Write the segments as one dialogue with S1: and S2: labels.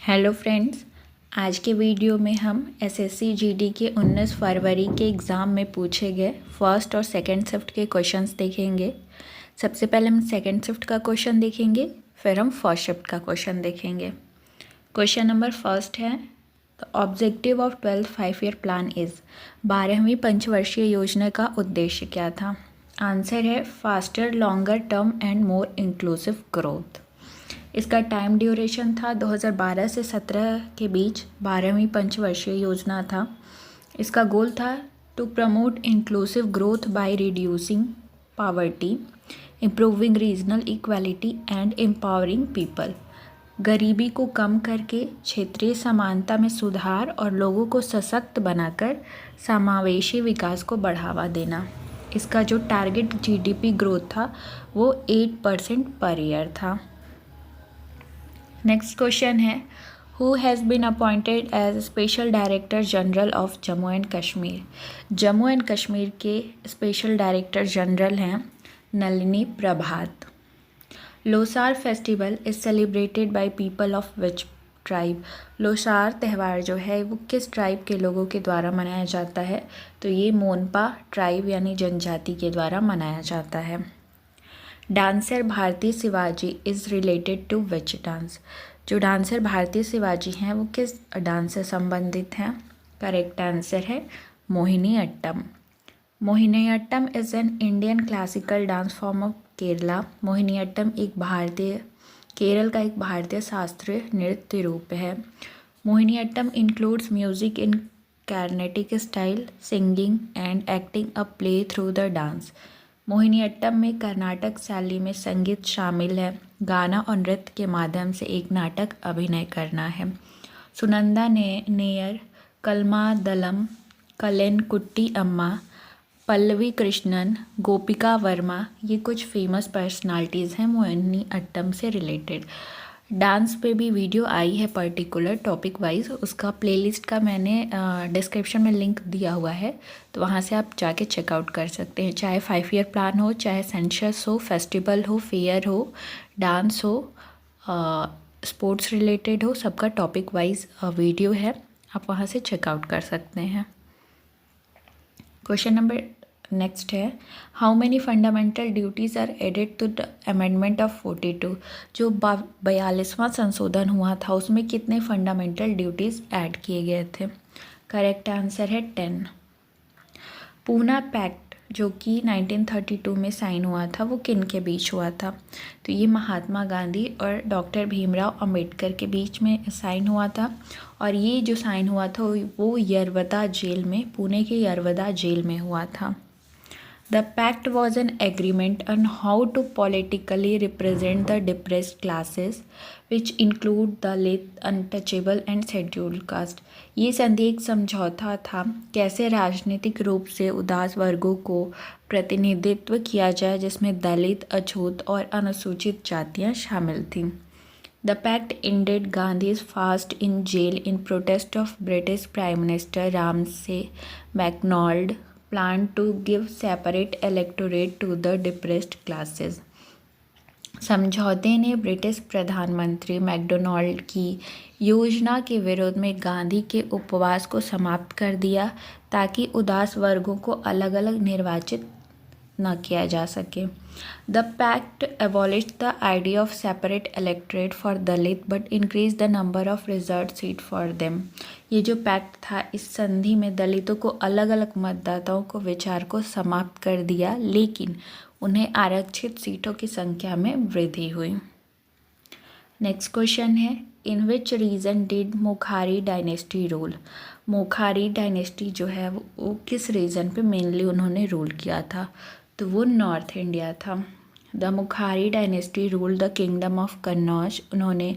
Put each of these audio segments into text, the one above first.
S1: Hello friends, आज के video में हम एसएससी जीडी के 19 फरवरी के एग्ज़ाम में पूछे गए फर्स्ट और सेकंड शिफ्ट के क्वेश्चंस देखेंगे। सबसे पहले हम सेकंड शिफ्ट का क्वेश्चन देखेंगे, फिर हम फर्स्ट शिफ्ट का क्वेश्चन देखेंगे। क्वेश्चन नंबर फर्स्ट है, the objective of 12th 5 year plan is. 12वीं पंचवर्षीय योजना का उद्देश्य क्या था? आंसर है faster, longer term and more inclusive growth. इसका टाइम ड्यूरेशन था 2012 से 17 के बीच 12वीं पंचवर्षीय योजना था। इसका गोल था to promote inclusive growth by reducing poverty, improving regional equality and empowering people. गरीबी को कम करके क्षेत्रीय समानता में सुधार और लोगों को सशक्त बनाकर समावेशी विकास को बढ़ावा देना। इसका जो टारगेट जीडीपी ग्रोथ था वो 8% पर ईयर था। नेक्स्ट क्वेश्चन है, who has been appointed as special director general of Jammu and Kashmir. Jammu and Kashmir के स्पेशल डायरेक्टर जनरल हैं Nalini Prabhat. Losar festival is celebrated by people of which tribe. Losar त्यौहार जो है वो किस ट्राइब के लोगों के द्वारा मनाया जाता है? तो ये मोनपा ट्राइब यानी जनजाति के द्वारा मनाया जाता है। Dancer Bharati Shivaji is related to which dance. जो डांसर भारती शिवाजी हैं वो किस डांस से संबंधित हैं? करेक्ट आंसर है Mohini Attam. Mohini Attam is an Indian classical dance form of Kerala. Mohini Attam Kerala का एक भारतीय शास्त्रीय नृत्य रूप है। Mohini Attam includes music in Carnatic style, singing and acting a play through the dance. Mohini Attam में कर्नाटक शैली में संगीत शामिल है। गाना और नृत्य के माध्यम से एक नाटक अभिनय करना है। सुनंदा नेयर, कलमादलम, कलेन कुट्टी अम्मा, पल्लवी कृष्णन, गोपिका वर्मा, ये कुछ फेमस पर्सनालिटीज़ हैं मोहिनी अट्टम से रिलेटेड। डांस पे भी वीडियो आई है पर्टिकुलर टॉपिक वाइज, उसका प्लेलिस्ट का मैंने डिस्क्रिप्शन में लिंक दिया हुआ है, तो वहाँ से आप जाके चेकआउट कर सकते हैं। चाहे 5 ईयर प्लान हो, चाहे सेंसस हो, फेस्टिवल हो, फेयर हो, डांस हो, स्पोर्ट्स रिलेटेड हो, सबका टॉपिक वाइज वीडियो है, आप वहाँ से चेकआउट कर सकते हैं। क्वेश्चन नंबर नेक्स्ट है, how many fundamental duties are added to the amendment of 42। जो 42वां संशोधन हुआ था उसमें कितने फंडामेंटल ड्यूटीज़ ऐड किए गए थे? करेक्ट आंसर है 10। पूना पैक्ट जो कि 1932 में साइन हुआ था वो किन के बीच हुआ था? तो ये महात्मा गांधी और डॉक्टर भीमराव अंबेडकर के बीच में साइन हुआ था, और ये जो साइन हुआ था वो यरवदा जेल में, पुणे के यरवदा जेल में हुआ था। The pact was an agreement on how to politically represent the depressed classes, which include the less untouchable and scheduled caste. ये संधि एक समझौता था कैसे राजनीतिक रूप से उदास वर्गों को प्रतिनिधित्व किया जाए, जिसमें दलित, अछूत और अनुसूचित जातियां शामिल थीं। The pact ended Gandhi's fast in jail in protest of British Prime Minister Ramsay MacDonald plan to give separate electorate to the depressed classes. समझौते ने ब्रिटिश प्रधानमंत्री मैकडोनाल्ड की योजना के विरोध में गांधी के उपवास को समाप्त कर दिया ताकि उदास वर्गों को अलग अलग निर्वाचित न किया जा सके। The pact abolished the idea of separate electorate for Dalit but increase the number of reserve seat for them. ये जो पैक्ट था, इस संधि में दलितों को अलग अलग मतदाताओं को विचार को समाप्त कर दिया, लेकिन उन्हें आरक्षित सीटों की संख्या में वृद्धि हुई। नेक्स्ट क्वेश्चन है, in which region did Maukhari dynasty rule. Maukhari dynasty जो है वो किस रीजन पे मेनली उन्होंने रूल किया था? तो वो नॉर्थ इंडिया था। द मुखारी dynasty rule the kingdom of Kannauj. उन्होंने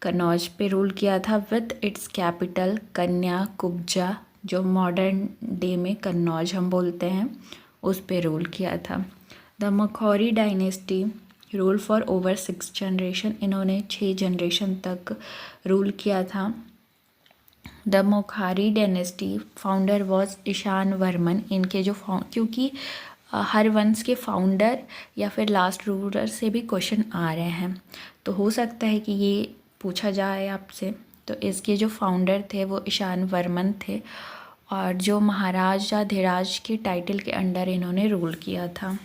S1: कन्नौज पे रूल किया था विथ इट्स कैपिटल कन्याकुब्जा, जो मॉडर्न डे में कन्नौज हम बोलते हैं, उस पे रूल किया था। The Maukhari dynasty rule for over 6 generation. इन्होंने 6 जनरेशन तक रूल किया था। The Maukhari dynasty founder was Ishan Varman. इनके जो क्योंकि हर वंश के फाउंडर या फिर लास्ट रूलर से भी क्वेश्चन आ रहे हैं, तो हो सकता है कि ये पूछा जाए आपसे। तो इसके जो फाउंडर थे वो ईशान वर्मन थे और जो महाराजा धीराज के टाइटल के अंडर इन्होंने रूल किया था।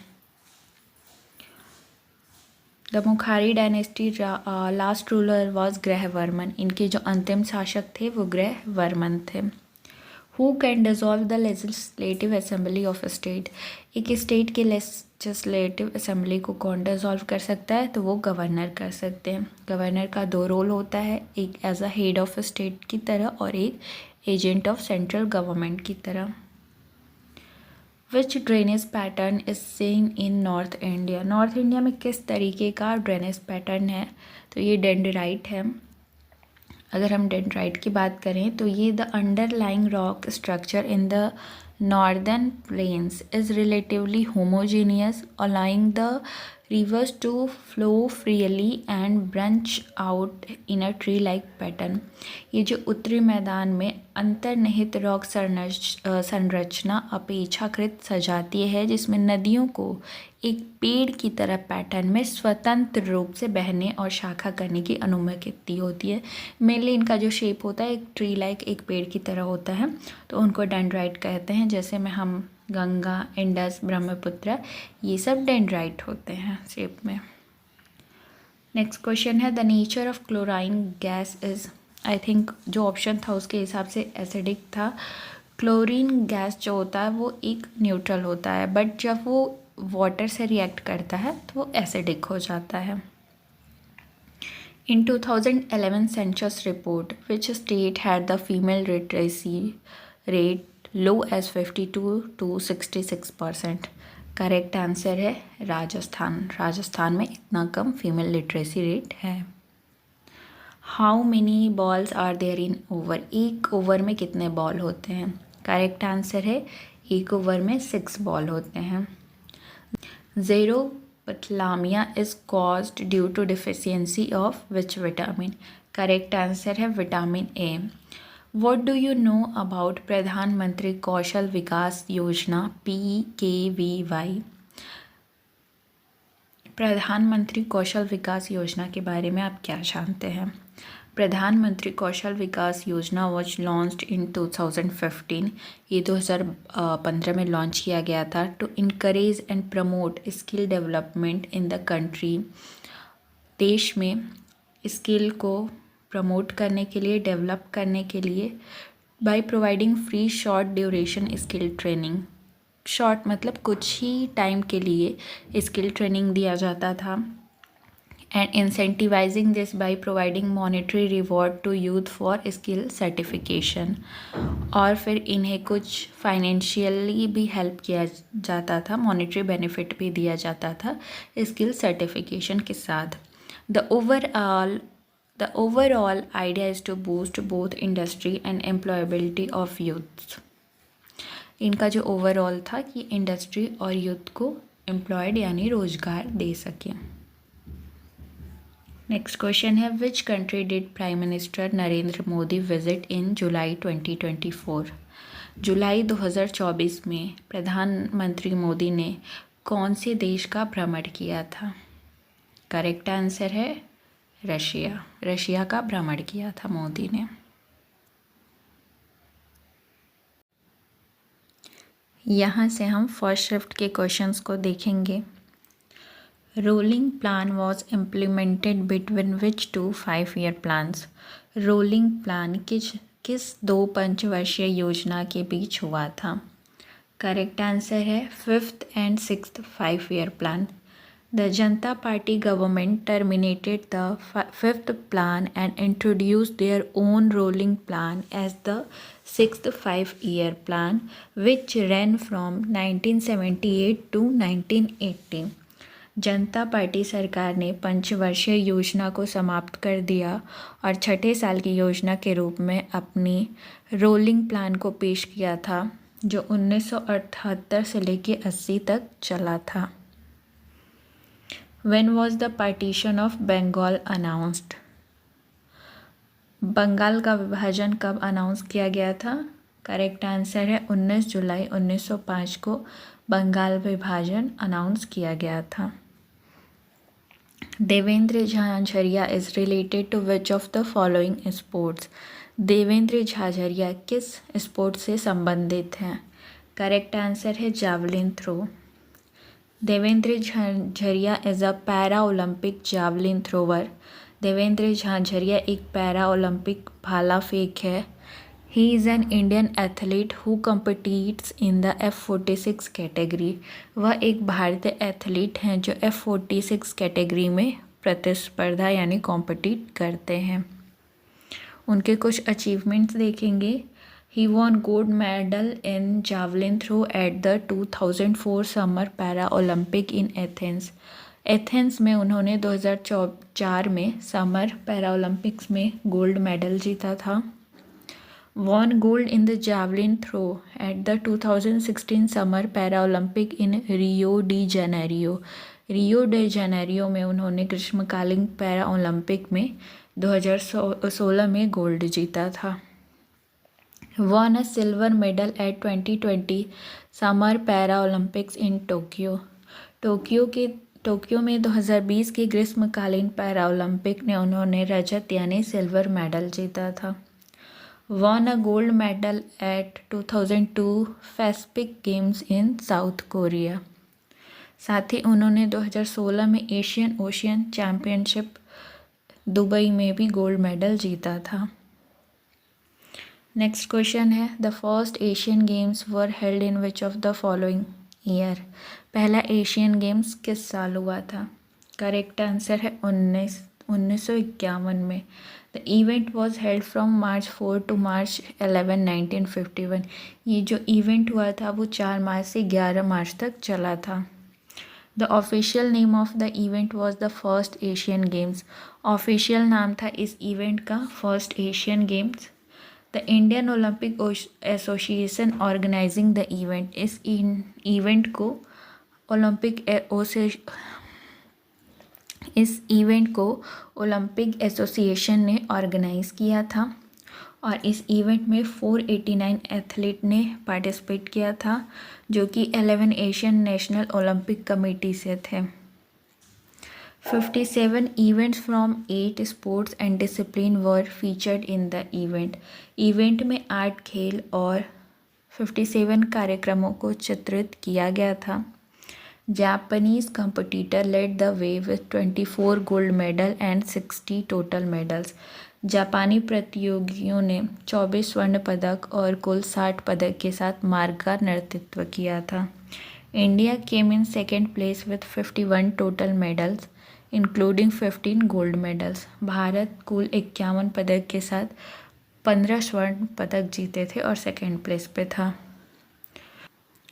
S1: द मुखारी dynasty last ruler was Grahavarman. इनके जो अंतिम शासक थे वो ग्रहवर्मन थे। Who can dissolve the legislative assembly of a state. एक स्टेट के लेजिस्लेटिव असेंबली को कौन डिज़ोल्व कर सकता है, तो वो गवर्नर कर सकते हैं। गवर्नर का दो रोल होता है, एक as a head of state की तरह और एक एजेंट ऑफ सेंट्रल गवर्नमेंट की तरह। Which drainage pattern is seen in north India. North India में किस तरीके का ड्रेनेज पैटर्न है, तो ये डेंड्राइट है। अगर हम डेंड्राइट की बात करें तो ये the underlying rock structure in the northern plains is relatively homogeneous allowing the rivers to flow freely and branch out in a tree like pattern। ये जो उत्तरी मैदान में अंतर्निहित रॉक संरचना अपेक्षाकृत सजातीय है, जिसमें नदियों को एक पेड़ की तरह पैटर्न में स्वतंत्र रूप से बहने और शाखा करने की अनुमति होती है। मेनली इनका जो शेप होता है एक ट्री लाइक, एक पेड़ की तरह होता है, तो उनको डेंड्राइट कहते हैं। जैसे में हम गंगा, इंडस, ब्रह्मपुत्र, ये सब डेंड्राइट होते हैं शेप में। नेक्स्ट क्वेश्चन है the nature of chlorine gas is. I think जो ऑप्शन था उसके हिसाब से एसिडिक था। क्लोरीन गैस जो होता है वो एक न्यूट्रल होता है, बट जब वो वाटर से रिएक्ट करता है तो वो एसिडिक हो जाता है। In 2011 census report, which state had the female literacy rate low as 52 to 66%? Correct answer है राजस्थान। राजस्थान में इतना कम फीमेल लिटरेसी रेट है। How many balls are there in over. एक ओवर में कितने बॉल होते हैं? करेक्ट आंसर है एक ओवर में 6 बॉल होते हैं। Xerophthalmia is caused due to deficiency of which vitamin? Correct answer है vitamin A. What do you know about प्रधानमंत्री कौशल विकास योजना PKVY? प्रधानमंत्री कौशल विकास योजना के बारे में आप क्या जानते हैं? प्रधानमंत्री कौशल विकास योजना वॉज लॉन्च्ड इन 2015। ये 2015 में लॉन्च किया गया था to encourage and promote skill development in the country. देश में स्किल को प्रमोट करने के लिए, डेवलप करने के लिए, by providing free short duration skill training. Short मतलब कुछ ही टाइम के लिए स्किल ट्रेनिंग दिया जाता था। And incentivising this by providing monetary reward to youth for skill certification. और फिर इन्हें कुछ फाइनेंशियली भी हेल्प किया जाता था, मॉनेटरी बेनिफिट भी दिया जाता था स्किल सर्टिफिकेशन के साथ। The overall idea is to boost both industry and employability of youth. इनका जो ओवरऑल था कि इंडस्ट्री और यूथ को एम्प्लॉयड यानी रोजगार दे सकें। नेक्स्ट क्वेश्चन है which country did prime minister Narendra Modi visit in July 2024? जुलाई 2024 में प्रधानमंत्री मोदी ने कौन से देश का भ्रमण किया था? करेक्ट आंसर है रशिया। रशिया का भ्रमण किया था मोदी ने। यहाँ से हम फर्स्ट शिफ्ट के क्वेश्चंस को देखेंगे। Rolling plan was implemented between which 2 5-year plans. Rolling plan किस 2 पंचवर्षीय योजना के बीच हुआ था? करेक्ट आंसर है 5th and 6th 5-year plan. The Janata Party government terminated the 5th plan and introduced their own rolling plan as the 6th 5-year plan which ran from 1978 to 1980। Janata party सरकार ने पंचवर्षीय योजना को समाप्त कर दिया और छठे साल की योजना के रूप में अपनी रोलिंग प्लान को पेश किया था, जो 1978 से लेकर 80 तक चला था। When was the partition of Bengal announced? Bengal का विभाजन कब अनाउंस किया गया था? करेक्ट आंसर है 19 जुलाई 1905 को बंगाल विभाजन अनाउंस किया गया था। Devendra Jhajharia is related to which of the following sports. Devendra Jhajharia किस स्पोर्ट्स से संबंधित हैं? करेक्ट आंसर है javelin throw. Devendra Jhajharia is a para Olympic javelin thrower. Devendra Jhajharia एक पैरा ओलंपिक भाला फेंक है। He is an Indian athlete who competes in the F46 category. वह एक भारतीय एथलीट हैं जो F46 कैटेगरी में प्रतिस्पर्धा यानी कॉम्पिटिट करते हैं। उनके कुछ अचीवमेंट्स देखेंगे। He won gold medal in javelin throw at the 2004 Summer Para Olympic in Athens। Athens में उन्होंने 2004 में समर पैरा ओलंपिक्स में गोल्ड मेडल जीता था। Won gold in the javelin throw at the 2016 Summer Paralympic in Rio de Janeiro। Rio de Janeiro में उन्होंने ग्रीष्मकालीन para Olympic में 2016 में गोल्ड जीता था। Won a silver medal at 2020 Summer Paralympics in Tokyo। Tokyo में 2020 के ग्रीष्मकालीन पैरा ओलंपिक में उन्होंने रजत यानी सिल्वर मेडल जीता था। Won a gold medal at 2002 Pacific Games in South Korea। साथ ही उन्होंने 2016 में एशियन ओशियन चैम्पियनशिप दुबई में भी गोल्ड मेडल जीता था। नेक्स्ट क्वेश्चन है the first Asian games were held in which of the following year. पहला एशियन गेम्स किस साल हुआ था? करेक्ट आंसर है 1951 में। The event was held from March 4 to March 11, 1951। ये जो इवेंट हुआ था वो 4 मार्च से 11 मार्च तक चला था। The official name of the event was the first Asian Games. Official नाम था इस इवेंट का first Asian Games. The Indian Olympic Association organising the event. इस इवेंट को ओलंपिक एसोसिएशन ने ऑर्गेनाइज किया था और इस इवेंट में 489 एथलीट ने पार्टिसिपेट किया था जो कि 11 एशियन नेशनल ओलंपिक कमेटी से थे। 57 events from 8 sports and discipline were featured in the event में 8 खेल और 57 कार्यक्रमों को चित्रित किया गया था। Japanese competitor led the way with 24 gold medal and 60 total medals। जापानी प्रतियोगियों ने 24 स्वर्ण पदक और कुल 60 पदक के साथ मार्ग का नेतृत्व किया था। India came in second place with 51 total medals including 15 gold medals. Bharat कुल 51 पदक के साथ 15 स्वर्ण पदक जीते थे और सेकेंड प्लेस पे था।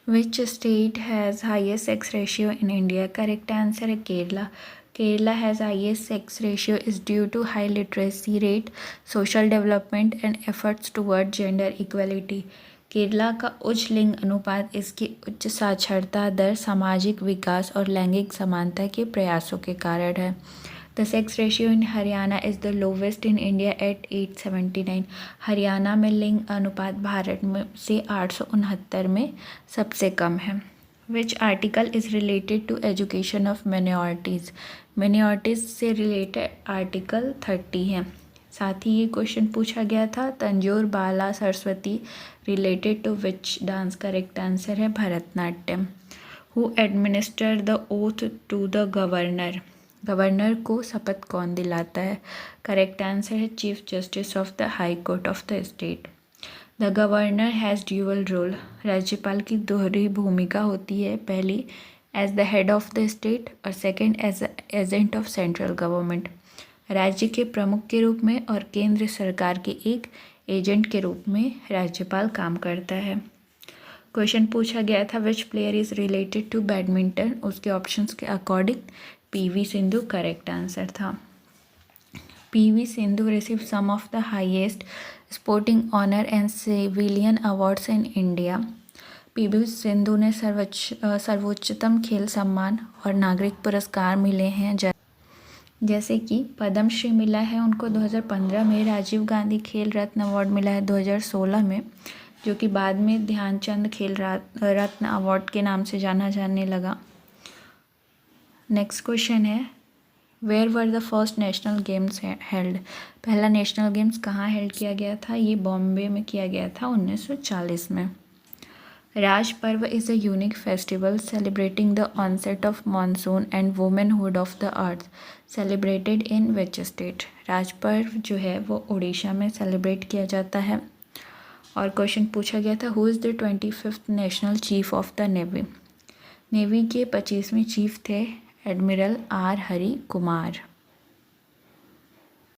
S1: Which state has highest sex ratio in India? Correct answer है Kerala. Kerala has highest sex ratio is due to high literacy rate, social development and efforts toward gender equality। Kerala का उच्च लिंग अनुपात इसकी उच्च साक्षरता दर, सामाजिक विकास और लैंगिक समानता के प्रयासों के कारण है। The sex ratio in Haryana is the lowest in India at 879। Haryana में लिंग अनुपात भारत में से 869 में सबसे कम है। Which article is related to education of minorities. Minorities से रिलेटेड आर्टिकल 30 है। साथ ही ये क्वेश्चन पूछा गया था Tanjore Bala Saraswati related to which dance. Correct answer है Bharatanatyam. Who administer the oath to the governor. Governor को शपथ कौन दिलाता है? करेक्ट आंसर है chief justice of the high court of the state. The governor has dual role. राज्यपाल की दोहरी भूमिका होती है, पहली as the head of the state और second as agent of central government. राज्य के प्रमुख के रूप में और केंद्र सरकार के एक एजेंट के रूप में राज्यपाल काम करता है। क्वेश्चन पूछा गया था which player is related to badminton. उसके ऑप्शंस के according PV Sindhu correct answer था। PV Sindhu receive some of the highest sporting honour and civilian awards in India. PV Sindhu ने सर्वोच्चतम खेल सम्मान और नागरिक पुरस्कार मिले हैं जैसे कि पद्मश्री मिला है उनको 2015 में, राजीव गांधी खेल रत्न अवार्ड मिला है 2016 में, जो कि बाद में ध्यानचंद खेल रत्न अवार्ड के नाम से जाना जाने लगा। नेक्स्ट क्वेश्चन है where were the first national games held? पहला नेशनल गेम्स कहाँ हेल्ड किया गया था? ये बॉम्बे में किया गया था 1940 में। Raja Parba is a unique festival celebrating the onset of monsoon and womanhood of the earth, celebrated in which state? Raja Parba जो है वो उड़ीसा में सेलिब्रेट किया जाता है। और क्वेश्चन पूछा गया था, who is the 25th national chief of the navy? Navy के 25वें चीफ थे एडमिरल आर हरि कुमार।